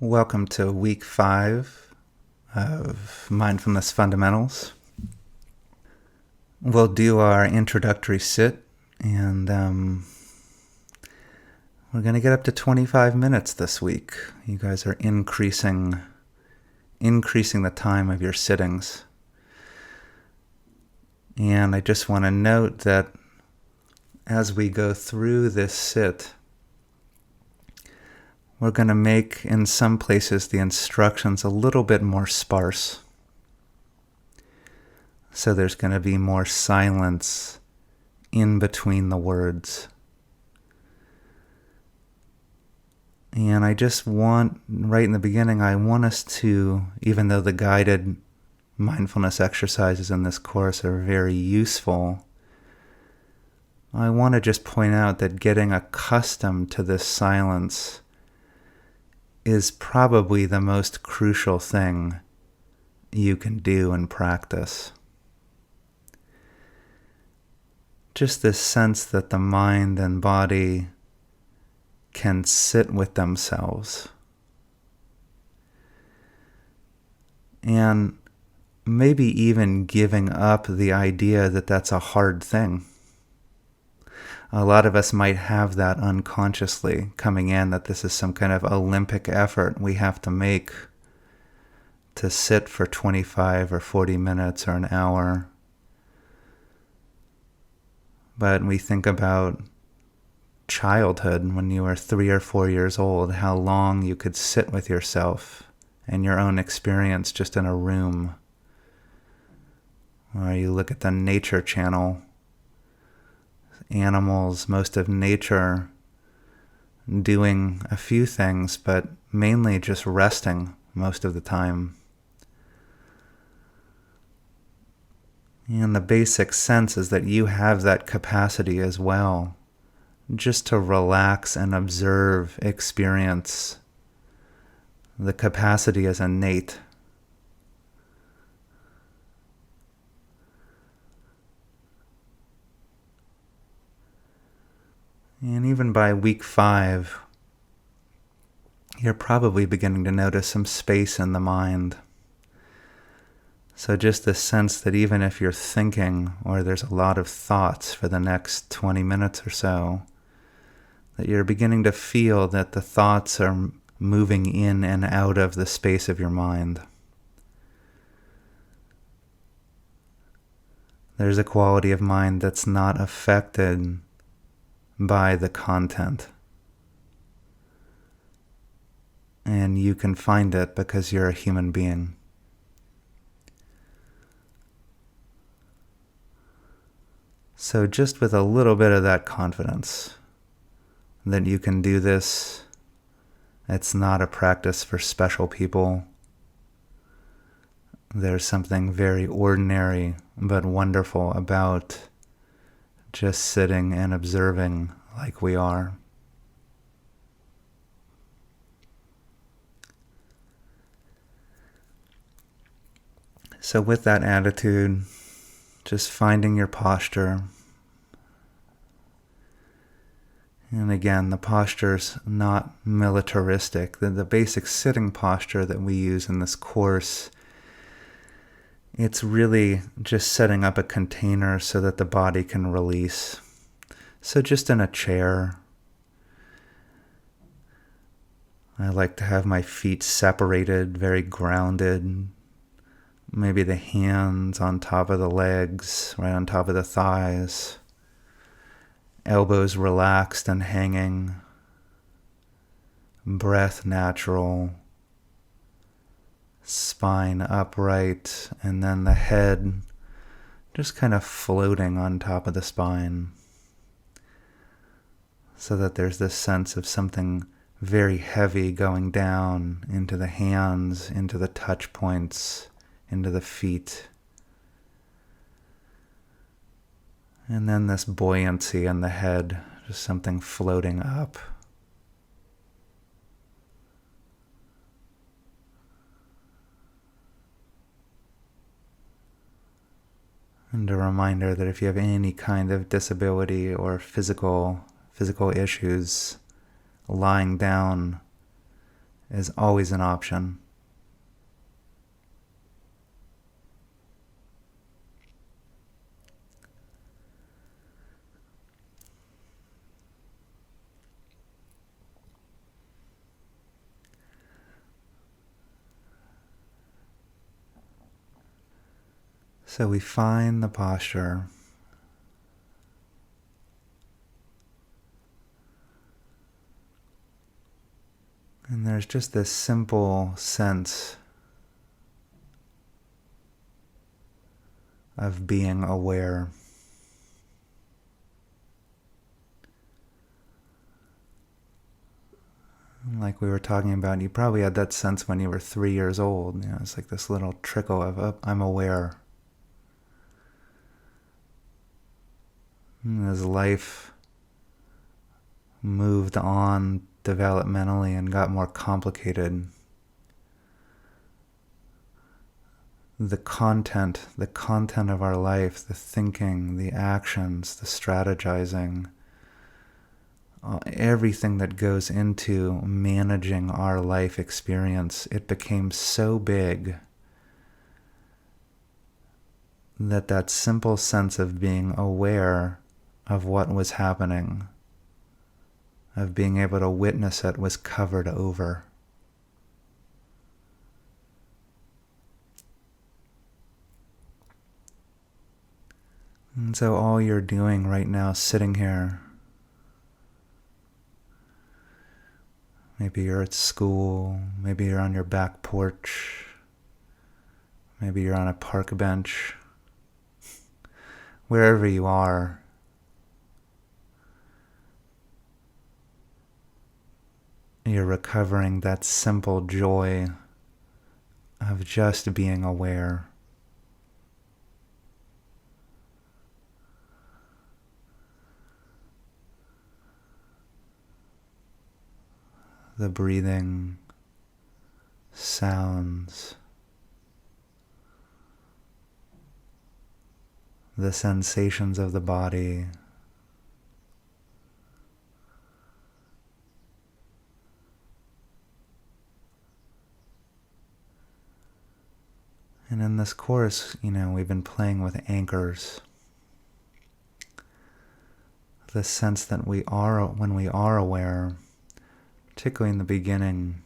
Welcome to week 5 of Mindfulness Fundamentals. We'll do our introductory sit, and we're going to get up to 25 minutes this week. You guys are increasing the time of your sittings. And I just want to note that as we go through this sit, we're going to make, in some places, the instructions a little bit more sparse. So there's going to be more silence in between the words. And I just want, right in the beginning, I want us to, even though the guided mindfulness exercises in this course are very useful, I want to just point out that getting accustomed to this silence is probably the most crucial thing you can do in practice. Just this sense that the mind and body can sit with themselves. And maybe even giving up the idea that that's a hard thing. A lot of us might have that unconsciously coming in, that this is some kind of Olympic effort we have to make to sit for 25 or 40 minutes or an hour. But we think about childhood, when you were 3 or 4 years old, how long you could sit with yourself and your own experience just in a room. Or you look at the Nature Channel, animals, most of nature doing a few things, but mainly just resting most of the time. And the basic sense is that you have that capacity as well, just to relax and observe experience. The capacity is innate. And even by week 5, you're probably beginning to notice some space in the mind. So just the sense that even if you're thinking, or there's a lot of thoughts for the next 20 minutes or so, that you're beginning to feel that the thoughts are moving in and out of the space of your mind. There's a quality of mind that's not affected by the content. And you can find it because you're a human being. So just with a little bit of that confidence that you can do this, it's not a practice for special people. There's something very ordinary but wonderful about just sitting and observing like we are. So with that attitude, just finding your posture. And again, the posture's not militaristic. The basic sitting posture that we use in this course, it's really just setting up a container so that the body can release. So just in a chair, I like to have my feet separated, very grounded. Maybe the hands on top of the legs, right on top of the thighs. Elbows relaxed and hanging. Breath natural. Spine upright, and then the head just kind of floating on top of the spine, so that there's this sense of something very heavy going down into the hands, into the touch points, into the feet. And then this buoyancy in the head, just something floating up. And a reminder that if you have any kind of disability or physical issues, lying down is always an option. So we find the posture. And there's just this simple sense of being aware. Like we were talking about, you probably had that sense when you were 3 years old. You know, it's like this little trickle of, oh, I'm aware. And as life moved on developmentally and got more complicated, the content of our life, the thinking, the actions, the strategizing, everything that goes into managing our life experience, it became so big that simple sense of being aware of what was happening, of being able to witness it, was covered over. And so all you're doing right now, sitting here, maybe you're at school, maybe you're on your back porch, maybe you're on a park bench, wherever you are, you're recovering that simple joy of just being aware. The breathing, sounds, the sensations of the body, and in this course, we've been playing with anchors. The sense that when we are aware, particularly in the beginning,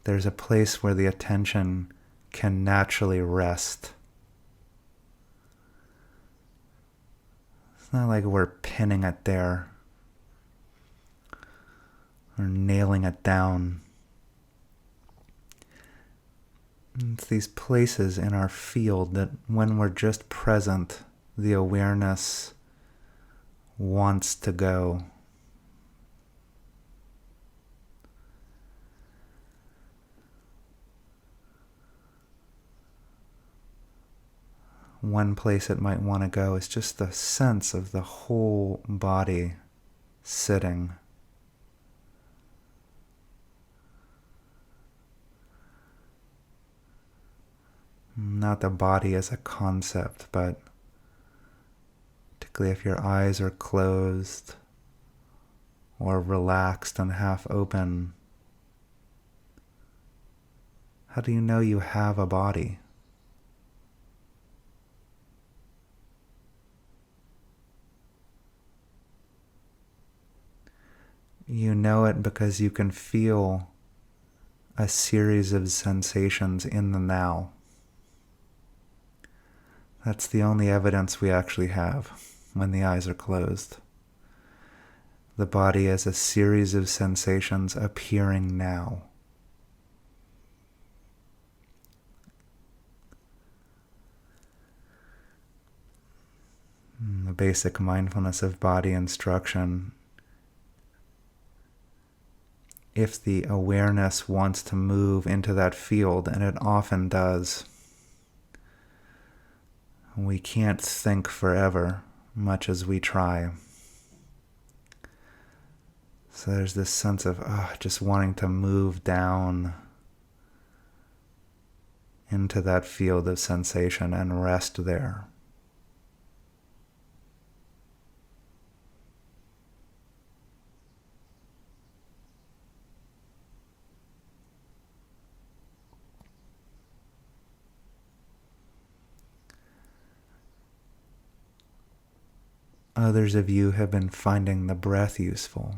there's a place where the attention can naturally rest. It's not like we're pinning it there or nailing it down. It's these places in our field that when we're just present, the awareness wants to go. One place it might want to go is just the sense of the whole body sitting. Not the body as a concept, but particularly if your eyes are closed or relaxed and half open, how do you know you have a body? You know it because you can feel a series of sensations in the now. That's the only evidence we actually have when the eyes are closed. The body is a series of sensations appearing now. The basic mindfulness of body instruction. If the awareness wants to move into that field, and it often does, we can't think forever, much as we try. So there's this sense of just wanting to move down into that field of sensation and rest there. others of you have been finding the breath useful.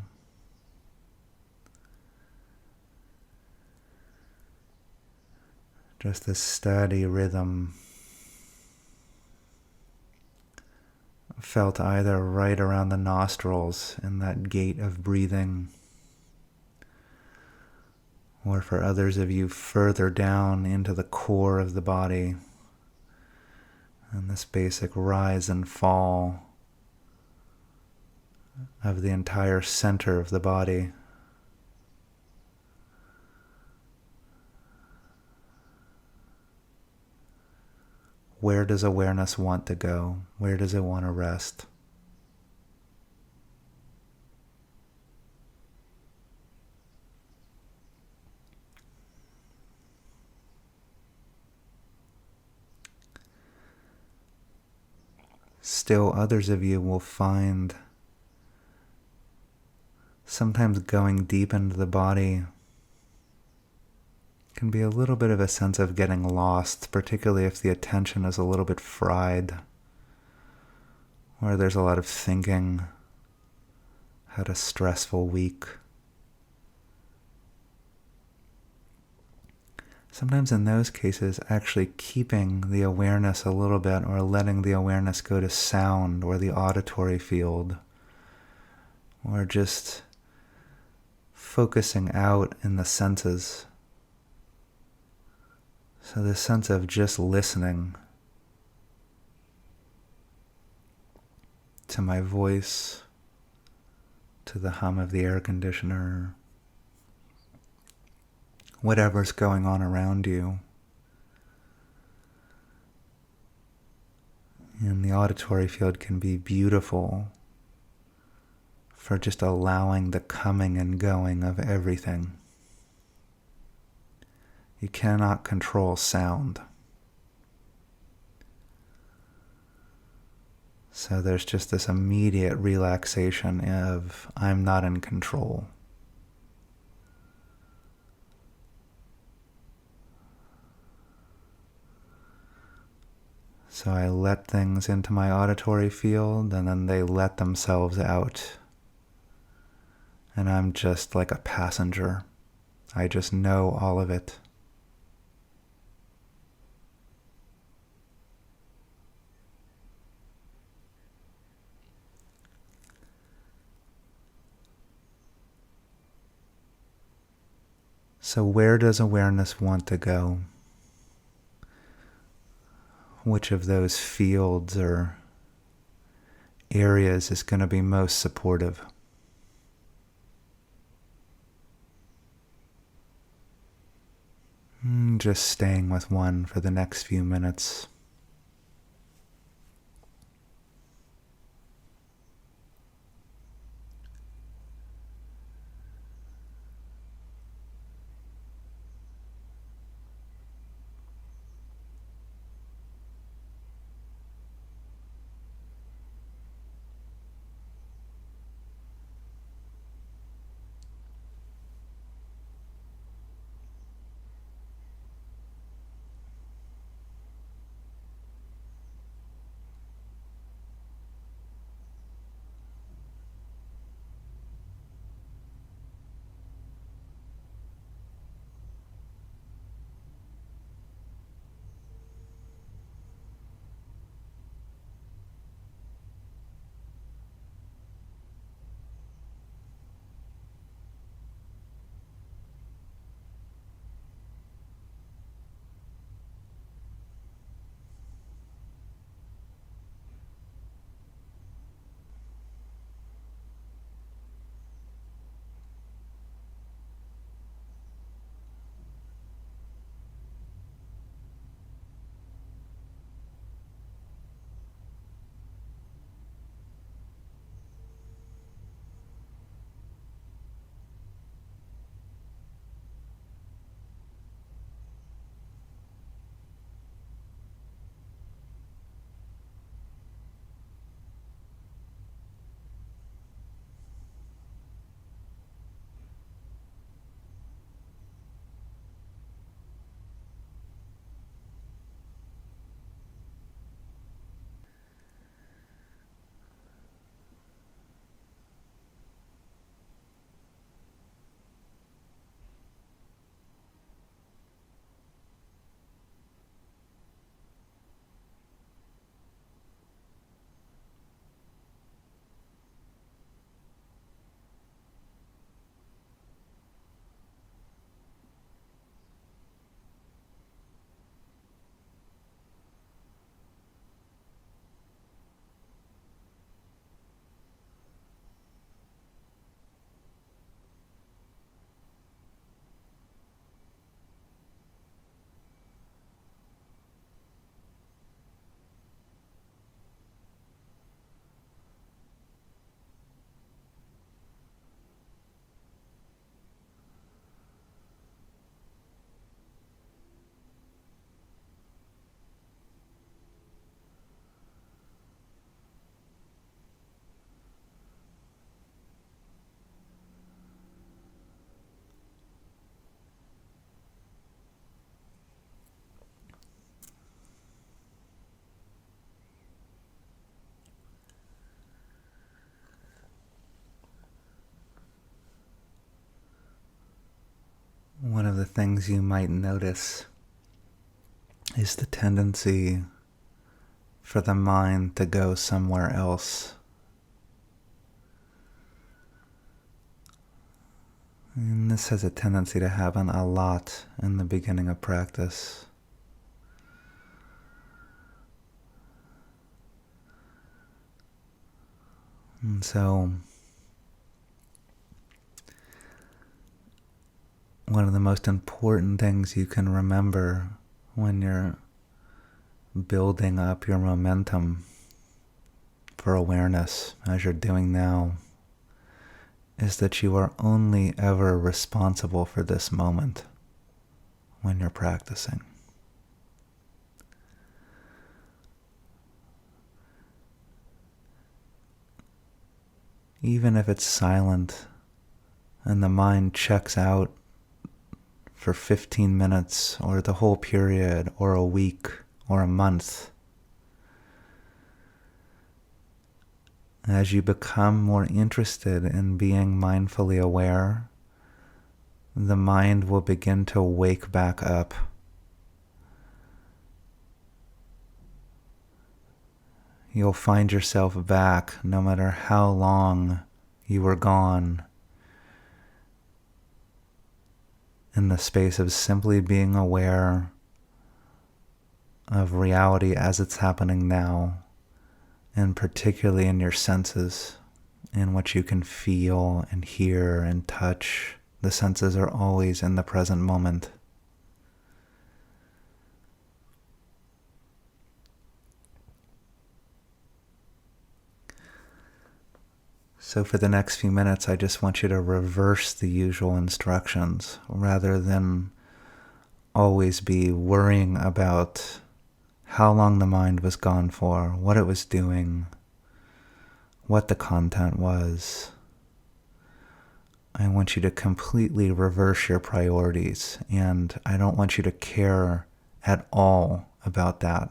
Just this steady rhythm felt either right around the nostrils in that gate of breathing, or for others of you further down into the core of the body, and this basic rise and fall of the entire center of the body. Where does awareness want to go? Where does it want to rest? Still, others of you will find sometimes going deep into the body can be a little bit of a sense of getting lost, particularly if the attention is a little bit fried, or there's a lot of thinking, had a stressful week. Sometimes in those cases, actually keeping the awareness a little bit, or letting the awareness go to sound or the auditory field, or just focusing out in the senses. So this sense of just listening to my voice, to the hum of the air conditioner, whatever's going on around you. And the auditory field can be beautiful for just allowing the coming and going of everything. You cannot control sound. So there's just this immediate relaxation of, I'm not in control. So I let things into my auditory field, and then they let themselves out. And I'm just like a passenger. I just know all of it. So where does awareness want to go? Which of those fields or areas is going to be most supportive? Just staying with one for the next few minutes. one of the things you might notice is the tendency for the mind to go somewhere else. And this has a tendency to happen a lot in the beginning of practice. And so, one of the most important things you can remember when you're building up your momentum for awareness, as you're doing now, is that you are only ever responsible for this moment when you're practicing. Even if it's silent and the mind checks out for 15 minutes or the whole period or a week or a month, as you become more interested in being mindfully aware, the mind will begin to wake back up. You'll find yourself back no matter how long you were gone in the space of simply being aware of reality as it's happening now, and particularly in your senses, in what you can feel and hear and touch. The senses are always in the present moment. So for the next few minutes, I just want you to reverse the usual instructions rather than always be worrying about how long the mind was gone for, what it was doing, what the content was. I want you to completely reverse your priorities, and I don't want you to care at all about that.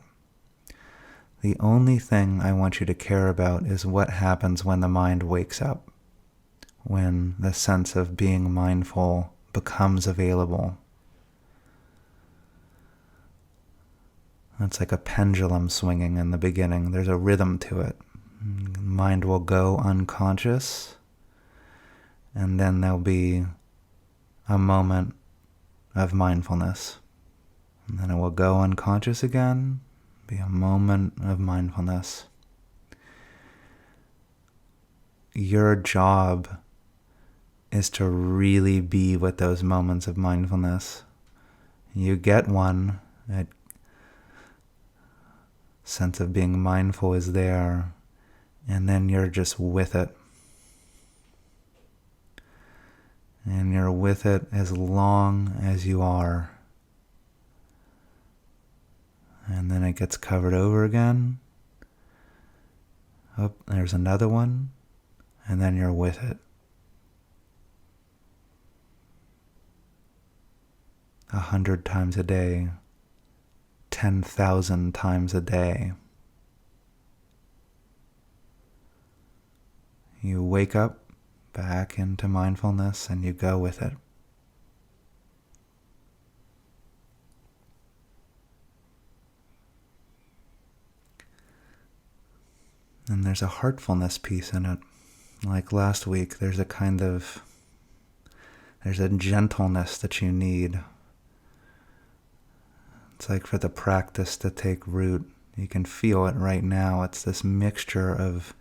The only thing I want you to care about is what happens when the mind wakes up, when the sense of being mindful becomes available. It's like a pendulum swinging in the beginning. There's a rhythm to it. Mind will go unconscious, and then there'll be a moment of mindfulness. And then it will go unconscious again, be a moment of mindfulness. Your job is to really be with those moments of mindfulness. You get one, that sense of being mindful is there, and then you're just with it. And you're with it as long as you are. And then it gets covered over again. Oh, there's another one. And then you're with it. 100 times a day. 10,000 times a day. You wake up back into mindfulness and you go with it. And there's a heartfulness piece in it. Like last week, there's a gentleness that you need. It's like for the practice to take root. You can feel it right now. It's this mixture of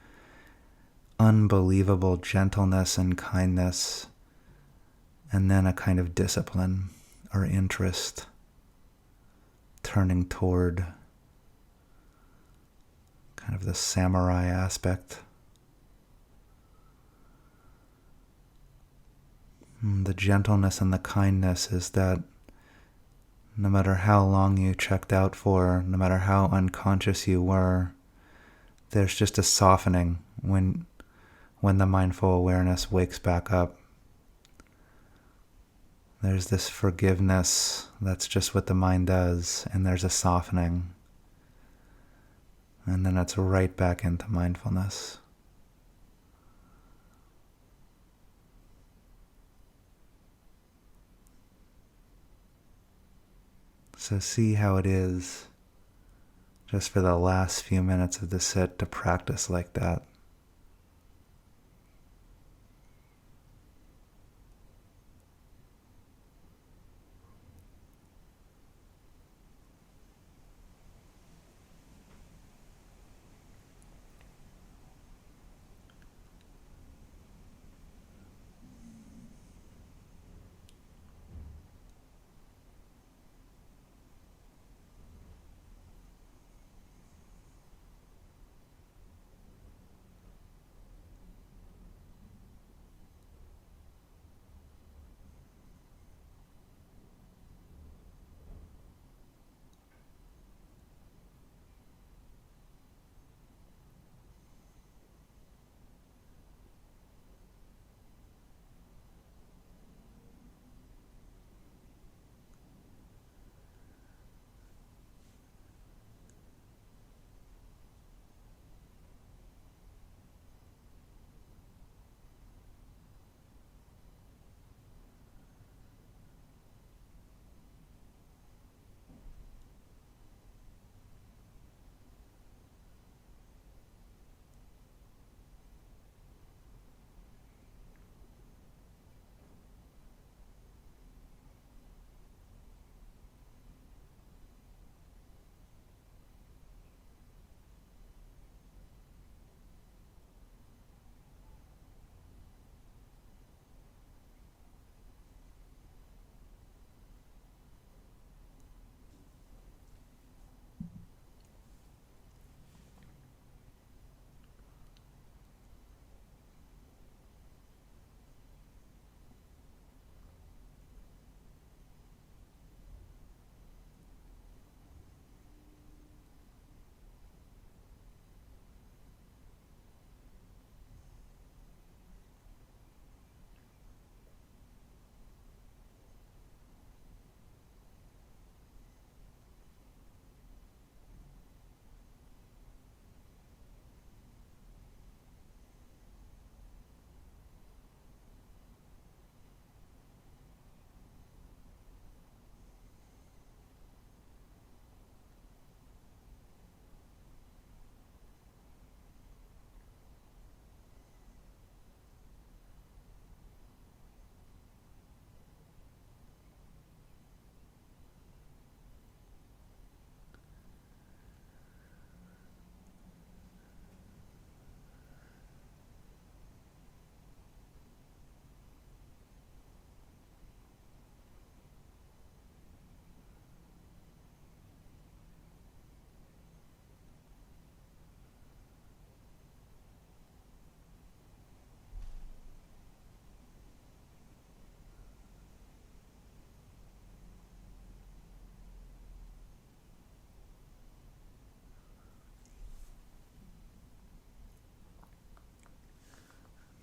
unbelievable gentleness and kindness, and then a kind of discipline or interest turning toward kind of the samurai aspect. The gentleness and the kindness is that no matter how long you checked out for, no matter how unconscious you were, there's just a softening when the mindful awareness wakes back up. There's this forgiveness, that's just what the mind does, and there's a softening. And then it's right back into mindfulness. So see how it is just for the last few minutes of the sit to practice like that.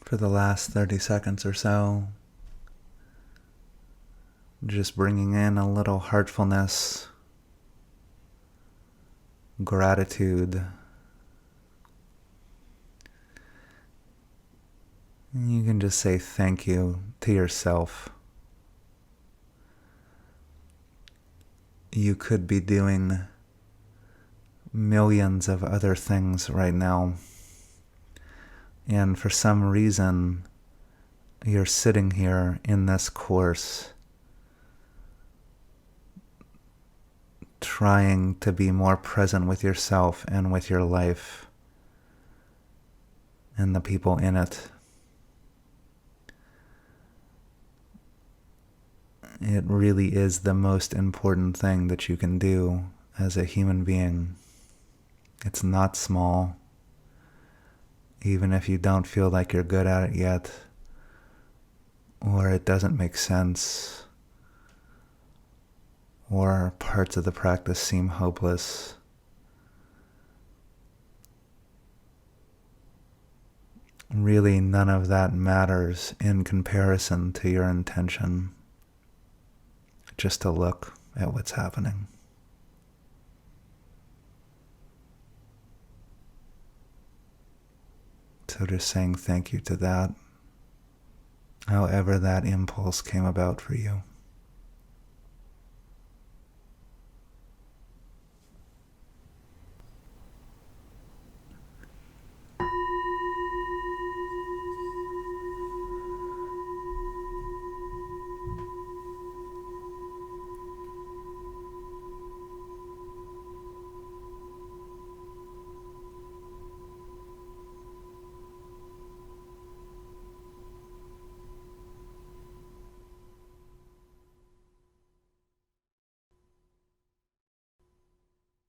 For the last 30 seconds or so, just bringing in a little heartfulness, gratitude. You can just say thank you to yourself. You could be doing millions of other things right now, and for some reason, you're sitting here in this course trying to be more present with yourself and with your life and the people in it. It really is the most important thing that you can do as a human being. It's not small, even if you don't feel like you're good at it yet, or it doesn't make sense, or parts of the practice seem hopeless. Really, none of that matters in comparison to your intention. Just to look at what's happening. So just saying thank you to that, however that impulse came about for you.